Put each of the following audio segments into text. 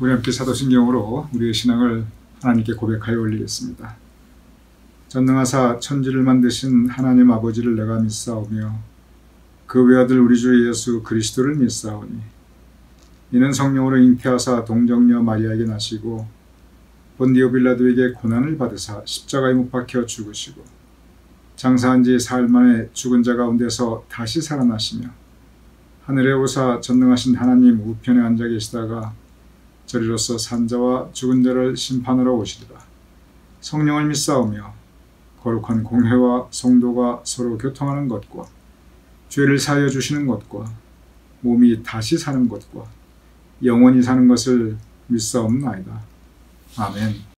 우리 함께 사도신경으로 우리의 신앙을 하나님께 고백하여 올리겠습니다. 전능하사 천지를 만드신 하나님 아버지를 내가 믿사오며 그 외아들 우리 주 예수 그리스도를 믿사오니 이는 성령으로 잉태하사 동정녀 마리아에게 나시고 본디오 빌라도에게 고난을 받으사 십자가에 못 박혀 죽으시고 장사한 지 사흘 만에 죽은 자 가운데서 다시 살아나시며 하늘에 오사 전능하신 하나님 우편에 앉아 계시다가 저리로서 산자와 죽은 자를 심판하러 오시리라. 성령을 믿사오며 거룩한 공회와 성도가 서로 교통하는 것과 죄를 사하여 주시는 것과 몸이 다시 사는 것과 영원히 사는 것을 믿사옵나이다. 아멘.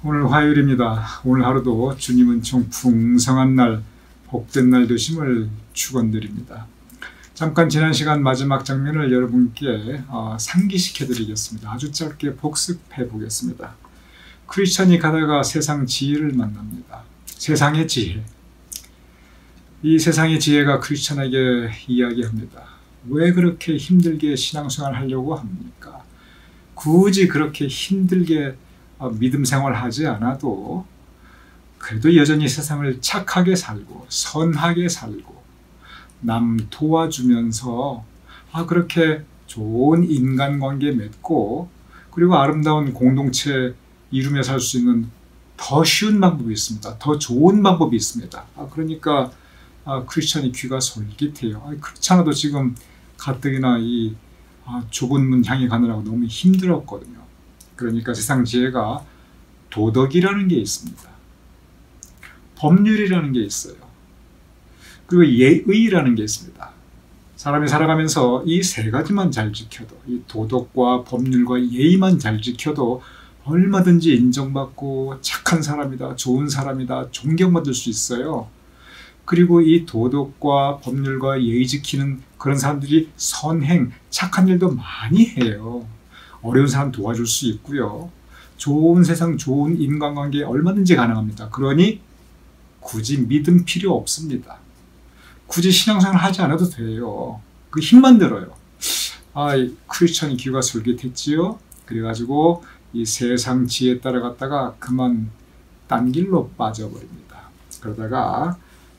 오늘 화요일입니다. 오늘 하루도 주님 은총 풍성한 날, 복된 날 되심을 축원드립니다. 잠깐 지난 시간 마지막 장면을 여러분께 상기시켜 드리겠습니다. 아주 짧게 복습해 보겠습니다. 크리스천이 가다가 세상 지혜를 만납니다. 세상의 지혜. 이 세상의 지혜가 크리스천에게 이야기합니다. 왜 그렇게 힘들게 신앙생활 하려고 합니까? 굳이 그렇게 힘들게 믿음 생활하지 않아도 그래도 여전히 세상을 착하게 살고 선하게 살고 남 도와주면서 그렇게 좋은 인간관계 맺고 그리고 아름다운 공동체 이루며 살 수 있는 더 쉬운 방법이 있습니다. 더 좋은 방법이 있습니다. 그러니까 크리스천이 귀가 솔깃해요. 그렇지 않아도 지금 가뜩이나 이 좁은 문 향해 가느라고 너무 힘들었거든요. 그러니까 세상 지혜가 도덕이라는 게 있습니다. 법률이라는 게 있어요. 그리고 예의라는 게 있습니다. 사람이 살아가면서 이 세 가지만 잘 지켜도, 이 도덕과 법률과 예의만 잘 지켜도 얼마든지 인정받고 착한 사람이다, 좋은 사람이다, 존경받을 수 있어요. 그리고 이 도덕과 법률과 예의 지키는 그런 사람들이 선행, 착한 일도 많이 해요. 어려운 사람 도와줄 수 있고요. 좋은 세상, 좋은 인간관계 얼마든지 가능합니다. 그러니 굳이 믿음 필요 없습니다. 굳이 신앙생활 하지 않아도 돼요. 그 힘만 들어요. 크리스천이 귀가 솔깃했지요. 그래가지고 이 세상 지혜에 따라갔다가 그만 딴 길로 빠져버립니다. 그러다가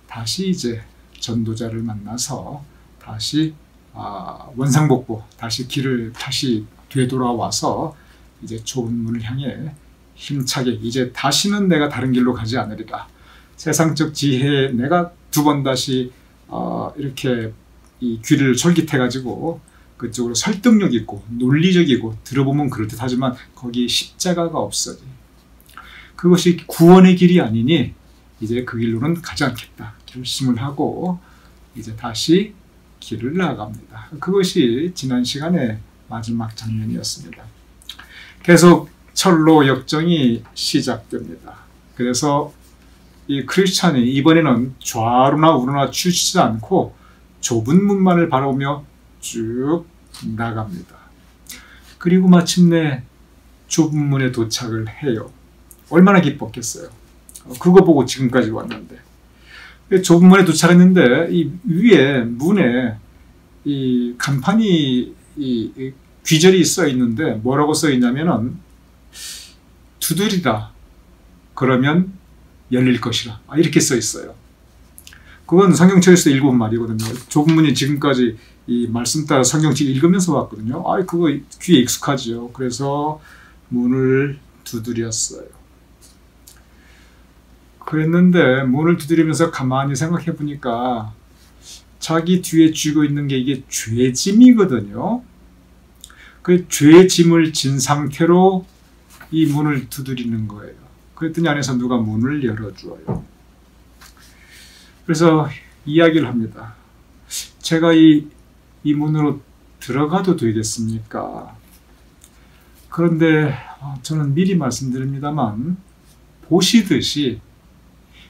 다시 이제 전도자를 만나서 다시 원상복구, 다시 길을 다시 되돌아와서 이제 좁은 문을 향해 힘차게 이제 다시는 내가 다른 길로 가지 않으리라. 세상적 지혜에 내가 두 번 다시 이렇게 이 귀를 솔깃해가지고 그쪽으로 설득력 있고 논리적이고 들어보면 그럴듯하지만 거기에 십자가가 없어지. 그것이 구원의 길이 아니니 이제 그 길로는 가지 않겠다 결심을 하고 이제 다시 길을 나아갑니다. 그것이 지난 시간의 마지막 장면이었습니다. 계속 철로 역정이 시작됩니다. 그래서 이 크리스찬이 이번에는 좌로나 우로나 치우치지 않고 좁은 문만을 바라보며 쭉 나갑니다. 그리고 마침내 좁은 문에 도착을 해요. 얼마나 기뻤겠어요. 그거 보고 지금까지 왔는데. 좁은 문에 도착했는데 이 위에 문에 이 간판이 이 귀절이 써 있는데 뭐라고 써 있냐면은 두드리라 그러면 열릴 것이라 이렇게 써 있어요. 그건 성경책에서 읽어본 말이거든요. 좁은 문이 지금까지 이 말씀 따라 성경책 읽으면서 왔거든요. 그거 귀에 익숙하지요. 그래서 문을 두드렸어요. 그랬는데 문을 두드리면서 가만히 생각해 보니까 자기 뒤에 쥐고 있는 게 이게 죄짐이거든요. 그 죄짐을 진 상태로 이 문을 두드리는 거예요. 그랬더니 안에서 누가 문을 열어주어요. 그래서 이야기를 합니다. 제가 이 문으로 들어가도 되겠습니까? 그런데 저는 미리 말씀드립니다만 보시듯이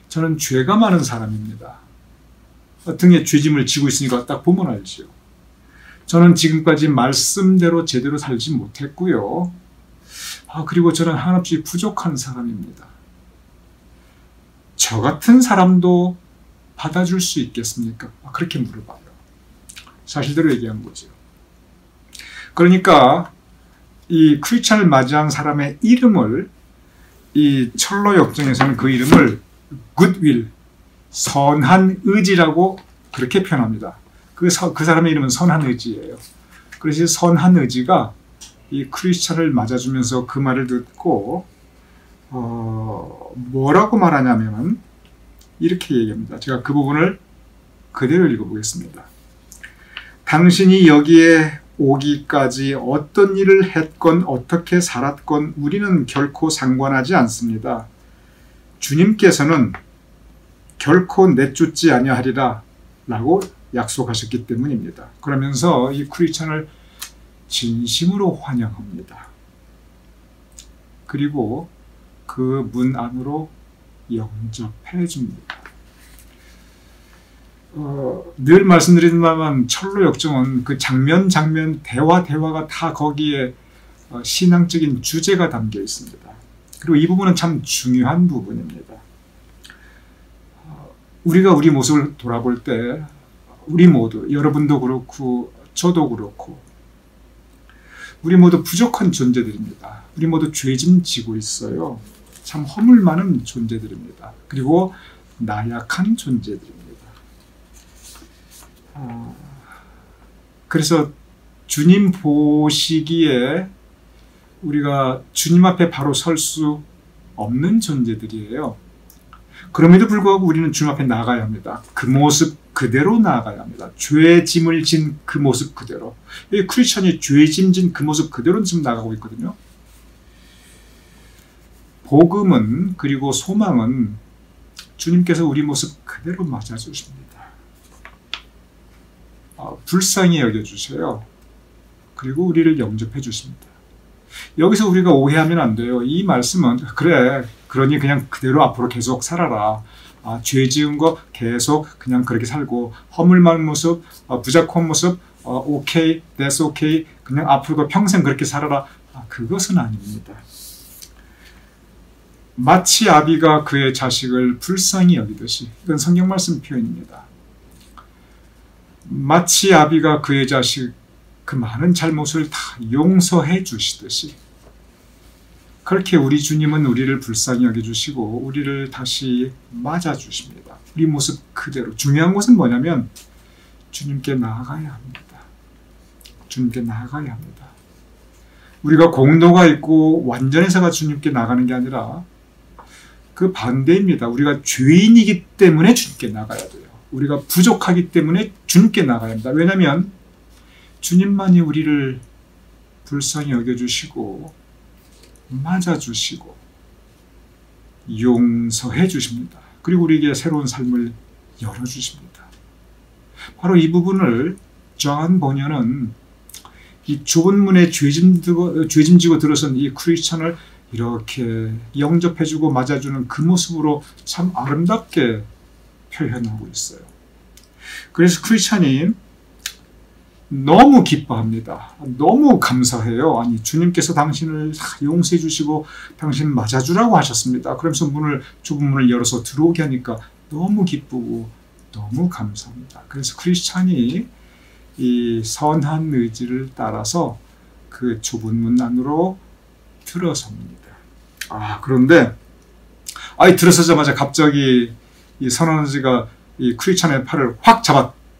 저는 죄가 많은 사람입니다. 등에 죄짐을 지고 있으니까 딱 보면 알죠. 저는 지금까지 말씀대로 제대로 살지 못했고요. 그리고 저는 한없이 부족한 사람입니다. 저 같은 사람도 받아줄 수 있겠습니까? 그렇게 물어봐요. 사실대로 얘기한 거죠. 그러니까 이 크리스찬을 맞이한 사람의 이름을 이 철로 역정에서는 그 이름을 굿윌, 선한 의지라고 그렇게 표현합니다. 그 사람의 이름은 선한 의지예요. 그래서 선한 의지가 이 크리스찬을 맞아주면서 그 말을 듣고 뭐라고 말하냐면은 이렇게 얘기합니다. 제가 그 부분을 그대로 읽어보겠습니다. 당신이 여기에 오기까지 어떤 일을 했건 어떻게 살았건 우리는 결코 상관하지 않습니다. 주님께서는 결코 내쫓지 아니하리라 라고 약속하셨기 때문입니다. 그러면서 이 크리스찬을 진심으로 환영합니다. 그리고 그 문 안으로 영접해 줍니다. 늘 말씀드리지만 철로 역정은 그 장면 대화가 다 거기에 신앙적인 주제가 담겨 있습니다. 그리고 이 부분은 참 중요한 부분입니다. 우리가 우리 모습을 돌아볼 때 우리 모두, 여러분도 그렇고 저도 그렇고 우리 모두 부족한 존재들입니다. 우리 모두 죄짐 지고 있어요. 참 허물 많은 존재들입니다. 그리고 나약한 존재들입니다. 그래서 주님 보시기에 우리가 주님 앞에 바로 설 수 없는 존재들이에요. 그럼에도 불구하고 우리는 주님 앞에 나가야 합니다. 그 모습 그대로 나아가야 합니다. 죄 짐을 진 그 모습 그대로. 이 크리스천이 죄 짐 진 그 모습 그대로 지금 나가고 있거든요. 복음은 그리고 소망은 주님께서 우리 모습 그대로 맞아주십니다. 불쌍히 여겨주세요. 그리고 우리를 영접해 주십니다. 여기서 우리가 오해하면 안 돼요. 이 말씀은 그래, 그러니 그냥 그대로 앞으로 계속 살아라. 죄 지은 거 계속 그냥 그렇게 살고 허물만 모습, 부족한 모습, 오케이, that's okay, 그냥 앞으로도 평생 그렇게 살아라. 그것은 아닙니다. 마치 아비가 그의 자식을 불쌍히 여기듯이, 이건 성경 말씀 표현입니다. 마치 아비가 그의 자식 그 많은 잘못을 다 용서해 주시듯이 그렇게 우리 주님은 우리를 불쌍히 여겨주시고 우리를 다시 맞아주십니다. 우리 모습 그대로. 중요한 것은 뭐냐면 주님께 나아가야 합니다. 주님께 나아가야 합니다. 우리가 공로가 있고 완전해서가 주님께 나가는 게 아니라 그 반대입니다. 우리가 죄인이기 때문에 주님께 나가야 돼요. 우리가 부족하기 때문에 주님께 나가야 합니다. 왜냐하면 주님만이 우리를 불쌍히 여겨주시고 맞아주시고 용서해 주십니다. 그리고 우리에게 새로운 삶을 열어주십니다. 바로 이 부분을 존 버녀는 이 좁은 문에 죄짐지고 들어선 이 크리스천을 이렇게 영접해주고 맞아주는 그 모습으로 참 아름답게 표현하고 있어요. 그래서 크리스천이 너무 기뻐합니다. 너무 감사해요. 아니, 주님께서 당신을 용서해 주시고 당신 맞아주라고 하셨습니다. 그러면서 좁은 문을 열어서 들어오게 하니까 너무 기쁘고 너무 감사합니다. 그래서 크리스찬이 이 선한 의지를 따라서 그 좁은 문 안으로 들어섭니다. 그런데 들어서자마자 갑자기 이 선한 의지가 이 크리스찬의 팔을 확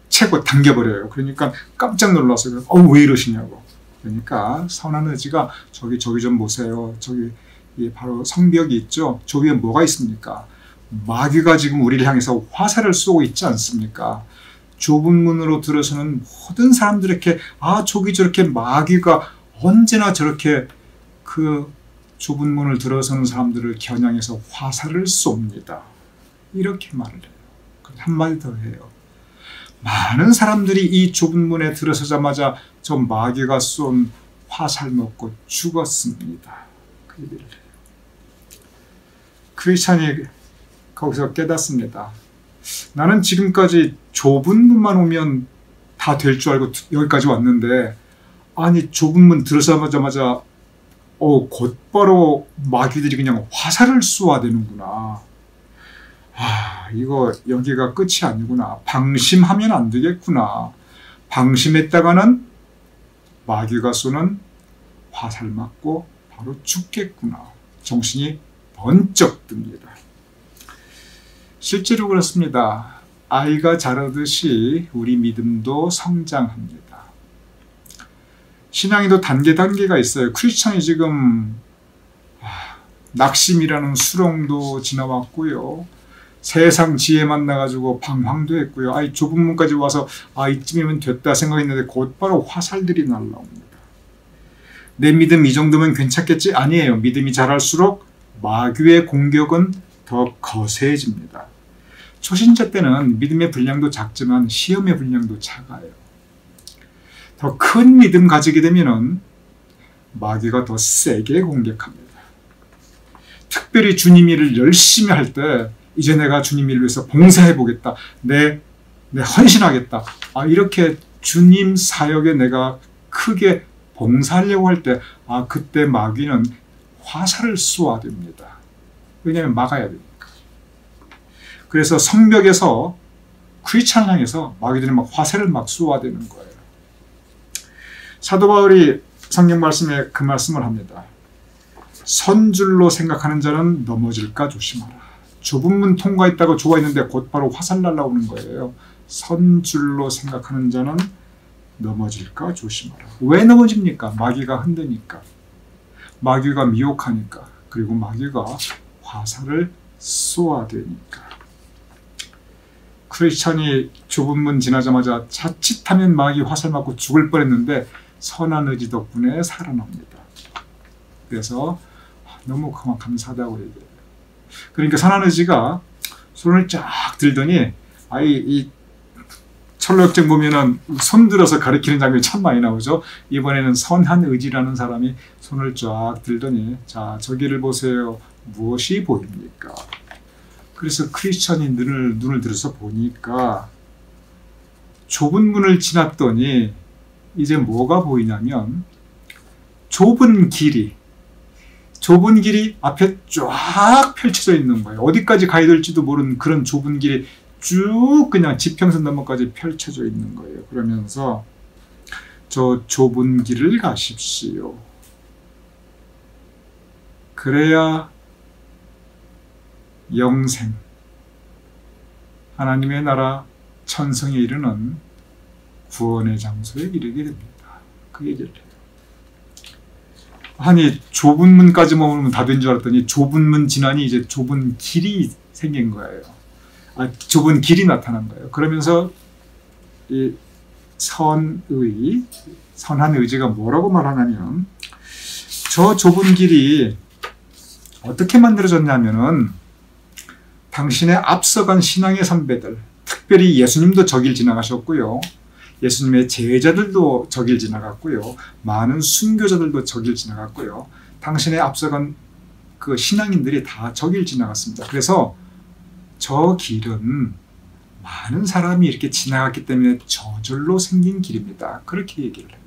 채고 당겨버려요. 그러니까 깜짝 놀랐어요. 왜 이러시냐고. 그러니까 선한 의지가 저기 좀 보세요. 저기 바로 성벽이 있죠. 저 위에 뭐가 있습니까? 마귀가 지금 우리를 향해서 화살을 쏘고 있지 않습니까? 좁은 문으로 들어서는 모든 사람들에게 저기 저렇게 마귀가 언제나 저렇게 그 좁은 문을 들어서는 사람들을 겨냥해서 화살을 쏩니다. 이렇게 말을 해요. 한마디 더 해요. 많은 사람들이 이 좁은 문에 들어서자마자 저 마귀가 쏜 화살 먹고 죽었습니다. 그 얘기를 해요. 크리스찬이 거기서 깨닫습니다. 나는 지금까지 좁은 문만 오면 다 될 줄 알고 여기까지 왔는데 좁은 문 들어서자마자 곧바로 마귀들이 그냥 화살을 쏘아대는구나. 이거 여기가 끝이 아니구나. 방심하면 안 되겠구나. 방심했다가는 마귀가 쏘는 화살 맞고 바로 죽겠구나. 정신이 번쩍 듭니다. 실제로 그렇습니다. 아이가 자라듯이 우리 믿음도 성장합니다. 신앙에도 단계가 있어요. 크리스천이 지금 낙심이라는 수렁도 지나왔고요. 세상 지혜 만나가지고 방황도 했고요. 좁은 문까지 와서 이쯤이면 됐다 생각했는데 곧바로 화살들이 날라옵니다. 내 믿음 이 정도면 괜찮겠지? 아니에요. 믿음이 자랄수록 마귀의 공격은 더 거세집니다. 초신자 때는 믿음의 분량도 작지만 시험의 분량도 작아요. 더 큰 믿음 가지게 되면은 마귀가 더 세게 공격합니다. 특별히 주님 일을 열심히 할 때 이제 내가 주님 일을 위해서 봉사해보겠다. 내 헌신하겠다. 이렇게 주님 사역에 내가 크게 봉사하려고 할 때 그때 마귀는 화살을 쏘아댑니다. 왜냐하면 막아야 되니까. 그래서 성벽에서 크리스찬을 향해서 마귀들이 막 화살을 막 쏘아대는 거예요. 사도 바울이 성경 말씀에 그 말씀을 합니다. 선줄로 생각하는 자는 넘어질까 조심하라. 좁은 문 통과했다고 좋아했는데 곧바로 화살 날라오는 거예요. 선줄로 생각하는 자는 넘어질까 조심하라. 왜 넘어집니까? 마귀가 흔드니까. 마귀가 미혹하니까. 그리고 마귀가 화살을 쏘아대니까. 크리스찬이 좁은 문 지나자마자 자칫하면 마귀 화살 맞고 죽을 뻔했는데 선한 의지 덕분에 살아납니다. 그래서 너무 감사하다고 얘기해요. 그러니까 선한 의지가 손을 쫙 들더니 이 철로역정 보면은 손 들어서 가리키는 장면이 참 많이 나오죠. 이번에는 선한 의지라는 사람이 손을 쫙 들더니 자, 저기를 보세요. 무엇이 보입니까? 그래서 크리스천이 눈을 들어서 보니까 좁은 문을 지났더니 이제 뭐가 보이냐면 좁은 길이 앞에 쫙 펼쳐져 있는 거예요. 어디까지 가야 될지도 모르는 그런 좁은 길이 쭉 그냥 지평선 너머까지 펼쳐져 있는 거예요. 그러면서 저 좁은 길을 가십시오. 그래야 영생, 하나님의 나라 천성에 이르는 구원의 장소에 이르게 됩니다. 그 얘기를 해요. 아니 좁은 문까지 머무르면 다 된 줄 알았더니 좁은 문 지나니 이제 좁은 길이 생긴 거예요. 좁은 길이 나타난 거예요. 그러면서 이 선한 의지가 뭐라고 말하냐면 저 좁은 길이 어떻게 만들어졌냐면은 당신의 앞서간 신앙의 선배들, 특별히 예수님도 저 길 지나가셨고요. 예수님의 제자들도 저 길 지나갔고요. 많은 순교자들도 저 길 지나갔고요. 당신의 앞서간 그 신앙인들이 다 저 길 지나갔습니다. 그래서 저 길은 많은 사람이 이렇게 지나갔기 때문에 저절로 생긴 길입니다. 그렇게 얘기를 해요.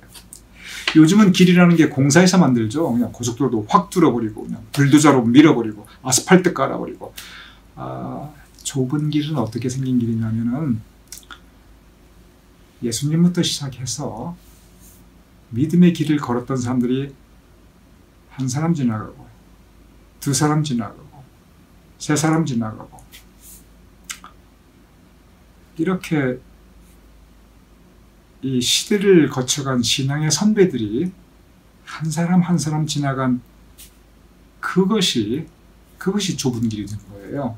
요즘은 길이라는 게 공사해서 만들죠. 그냥 고속도로도 확 뚫어버리고 그냥 불도저로 밀어버리고 아스팔트 깔아버리고. 좁은 길은 어떻게 생긴 길이냐면은 예수님부터 시작해서 믿음의 길을 걸었던 사람들이 한 사람 지나가고 두 사람 지나가고 세 사람 지나가고 이렇게 이 시대를 거쳐간 신앙의 선배들이 한 사람 한 사람 지나간 그것이 좁은 길이 된 거예요.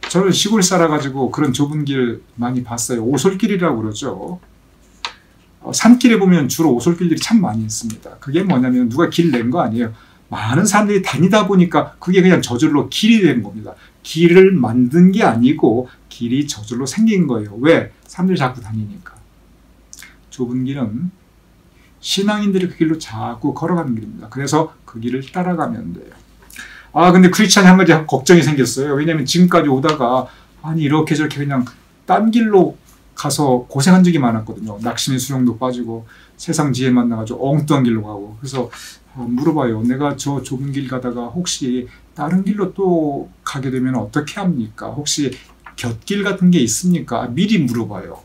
저는 시골 살아가지고 그런 좁은 길 많이 봤어요. 오솔길이라고 그러죠. 산길에 보면 주로 오솔길들이 참 많이 있습니다. 그게 뭐냐면 누가 길 낸 거 아니에요. 많은 사람들이 다니다 보니까 그게 그냥 저절로 길이 된 겁니다. 길을 만든 게 아니고 길이 저절로 생긴 거예요. 왜? 사람들이 자꾸 다니니까. 좁은 길은 신앙인들이 그 길로 자꾸 걸어가는 길입니다. 그래서 그 길을 따라가면 돼요. 근데 크리스찬이 한 가지 걱정이 생겼어요. 왜냐면 지금까지 오다가 이렇게 저렇게 그냥 딴 길로 가서 고생한 적이 많았거든요. 낙심의 수렁도 빠지고 세상 지혜 만나가지고 엉뚱한 길로 가고. 그래서 물어봐요. 내가 저 좁은 길 가다가 혹시 다른 길로 또 가게 되면 어떻게 합니까? 혹시 곁길 같은 게 있습니까? 미리 물어봐요.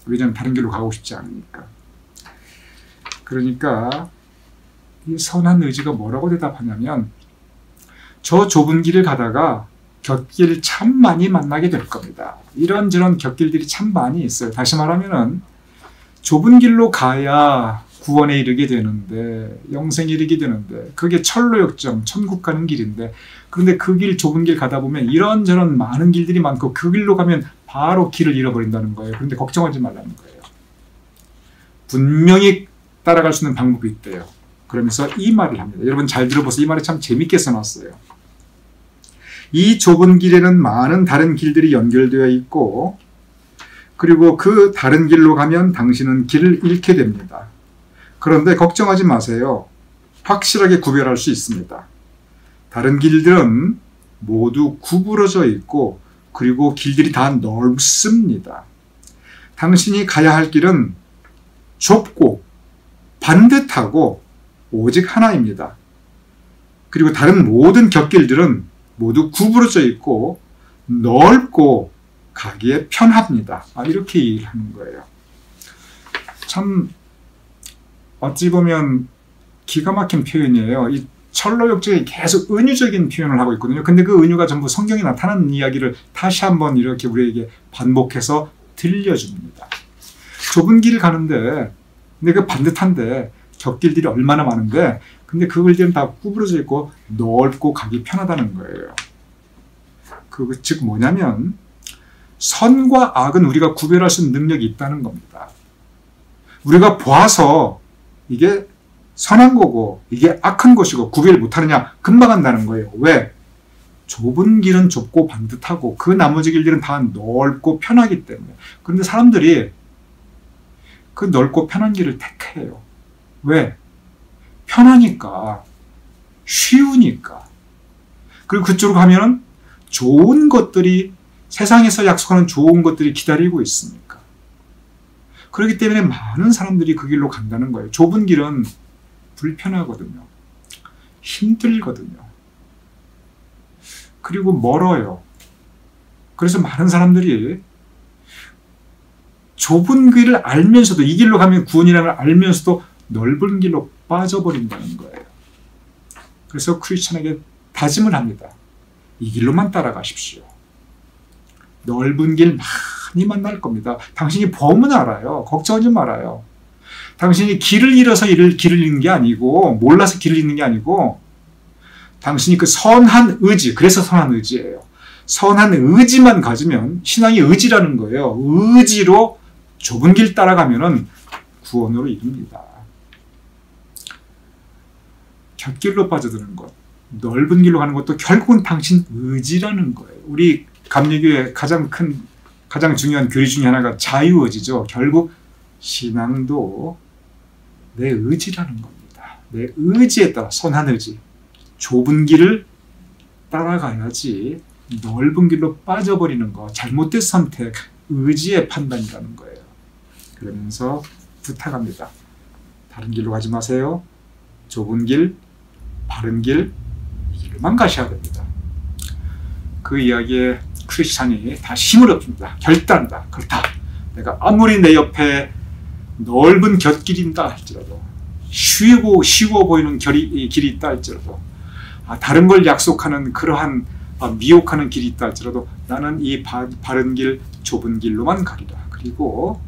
왜냐면 다른 길로 가고 싶지 않으니까. 그러니까 이 선한 의지가 뭐라고 대답하냐면 저 좁은 길을 가다가 곁길 참 많이 만나게 될 겁니다. 이런저런 곁길들이 참 많이 있어요. 다시 말하면은 좁은 길로 가야 구원에 이르게 되는데 영생에 이르게 되는데 그게 철로역정 천국 가는 길인데 그런데 그 길 좁은 길 가다 보면 이런저런 많은 길들이 많고 그 길로 가면 바로 길을 잃어버린다는 거예요. 그런데 걱정하지 말라는 거예요. 분명히 따라갈 수 있는 방법이 있대요. 그러면서 이 말을 합니다. 여러분 잘 들어보세요. 이 말이 참 재밌게 써놨어요. 이 좁은 길에는 많은 다른 길들이 연결되어 있고 그리고 그 다른 길로 가면 당신은 길을 잃게 됩니다. 그런데 걱정하지 마세요. 확실하게 구별할 수 있습니다. 다른 길들은 모두 구부러져 있고 그리고 길들이 다 넓습니다. 당신이 가야 할 길은 좁고 반듯하고 오직 하나입니다. 그리고 다른 모든 곁길들은 모두 구부러져 있고 넓고 가기에 편합니다. 이렇게 얘기를 하는 거예요. 참 어찌 보면 기가 막힌 표현이에요. 이 철로역정이 계속 은유적인 표현을 하고 있거든요. 근데 그 은유가 전부 성경에 나타나는 이야기를 다시 한번 이렇게 우리에게 반복해서 들려줍니다. 좁은 길을 가는데 근데 그 반듯한데 곁길들이 얼마나 많은데 근데 그 길들은 다 구부러져 있고 넓고 가기 편하다는 거예요. 즉 뭐냐면 선과 악은 우리가 구별할 수 있는 능력이 있다는 겁니다. 우리가 봐서 이게 선한 거고 이게 악한 것이고 구별 못하느냐? 금방 한다는 거예요. 왜? 좁은 길은 좁고 반듯하고 그 나머지 길들은 다 넓고 편하기 때문에. 그런데 사람들이 그 넓고 편한 길을 택해요. 왜? 편하니까, 쉬우니까. 그리고 그쪽으로 가면은 좋은 것들이, 세상에서 약속하는 좋은 것들이 기다리고 있습니까? 그렇기 때문에 많은 사람들이 그 길로 간다는 거예요. 좁은 길은 불편하거든요. 힘들거든요. 그리고 멀어요. 그래서 많은 사람들이 좁은 길을 알면서도, 이 길로 가면 구원이라는 걸 알면서도 넓은 길로 빠져버린다는 거예요. 그래서 크리스천에게 다짐을 합니다. 이 길로만 따라가십시오. 넓은 길 많이 만날 겁니다. 당신이 범은 알아요. 걱정하지 말아요. 당신이 길을 잃어서 길을 잃는 게 아니고, 몰라서 길을 잃는 게 아니고, 당신이 그 선한 의지, 그래서 선한 의지예요. 선한 의지만 가지면, 신앙이 의지라는 거예요. 의지로 좁은 길 따라가면은 구원으로 이릅니다. 곁길로 빠져드는 것, 넓은 길로 가는 것도 결국은 당신 의지라는 거예요. 우리 감리교의 가장 중요한 교리 중에 하나가 자유의지죠. 결국 신앙도 내 의지라는 겁니다. 내 의지에 따라, 선한 의지, 좁은 길을 따라가야지 넓은 길로 빠져버리는 거, 잘못된 선택, 의지의 판단이라는 거예요. 그러면서 부탁합니다. 다른 길로 가지 마세요. 좁은 길, 바른 길, 이 길로만 가셔야 됩니다. 그 이야기에 크리스찬이 다 힘을 얻습니다. 결단한다. 그렇다. 내가 아무리 내 옆에 넓은 곁길이 있다 할지라도, 쉬워 보이는 길이 있다 할지라도, 다른 걸 약속하는 그러한 미혹하는 길이 있다 할지라도 나는 이 바른 길, 좁은 길로만 가리라. 그리고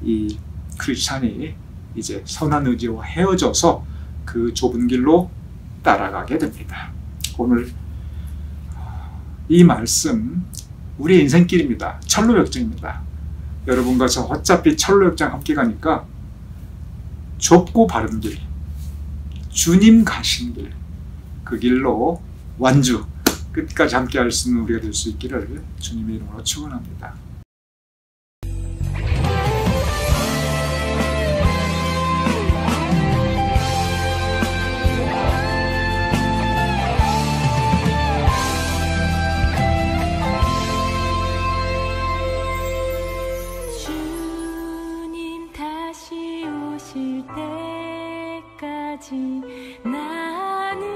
이 크리스찬이 이제 선한 의지와 헤어져서 그 좁은 길로 따라가게 됩니다. 오늘 이 말씀, 우리의 인생길입니다. 철로역정입니다. 여러분과 저 어차피 철로역정 함께 가니까 좁고 바른 길, 주님 가신 길, 그 길로 완주, 끝까지 함께 할 수 있는 우리가 될 수 있기를 주님의 이름으로 축원합니다. 주님 다시 오실 때까지 나는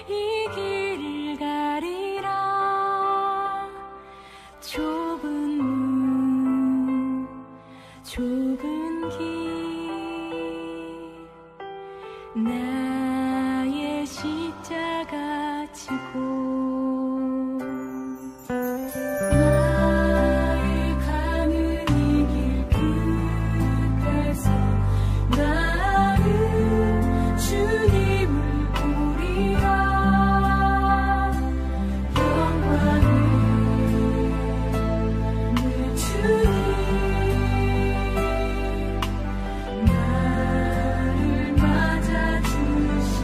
이 길을 가리라. 좁은 문, 좁은 길, 나의 십자가 지고 나의 가는 이 길 끝에서 나는 주님을 보리라. 영광을 내 주님, 나를 맞아주시니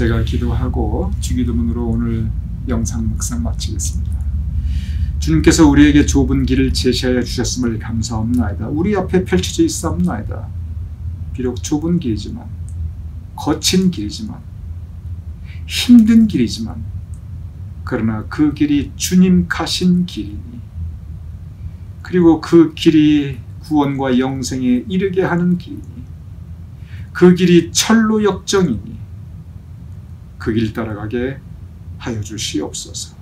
제가 기도하고 주기도문으로 오늘 영상 묵상 마치겠습니다. 주님께서 우리에게 좁은 길을 제시하여 주셨음을 감사합나이다. 우리 앞에 펼쳐져 있사옵나이다. 비록 좁은 길이지만, 거친 길이지만, 힘든 길이지만, 그러나 그 길이 주님 가신 길이니, 그리고 그 길이 구원과 영생에 이르게 하는 길이니, 그 길이 철로 역정이니 그 길 따라가게 하여 주시옵소서.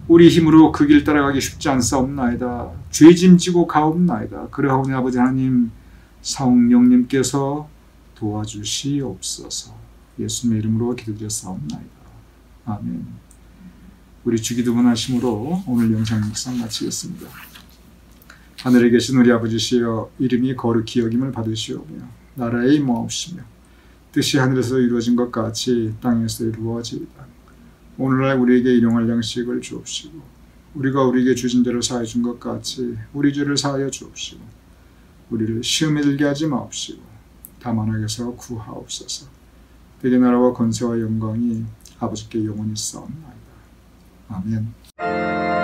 우리 힘으로 그 길 따라가기 쉽지 않사옵나이다. 죄짐지고 가옵나이다. 그러하오니 아버지 하나님, 성령님께서 도와주시옵소서. 예수님의 이름으로 기도드렸사옵나이다. 아멘. 우리 주기도문 하심으로 오늘 영상 묵상 마치겠습니다. 하늘에 계신 우리 아버지시여, 이름이 거룩히 여김을 받으시오며 나라의 임하옵시며 뜻이 하늘에서 이루어진 것 같이 땅에서 이루어지이다. 오늘날 우리에게 일용할 양식을 주옵시고 우리가 우리에게 주신 대로 사하여 준 것 같이 우리 죄를 사하여 주옵시고 우리를 시험에 들게 하지 마옵시고 다만 악에서 구하옵소서. 대개 나라와 권세와 영광이 아버지께 영원히 있사옵나이다. 아멘.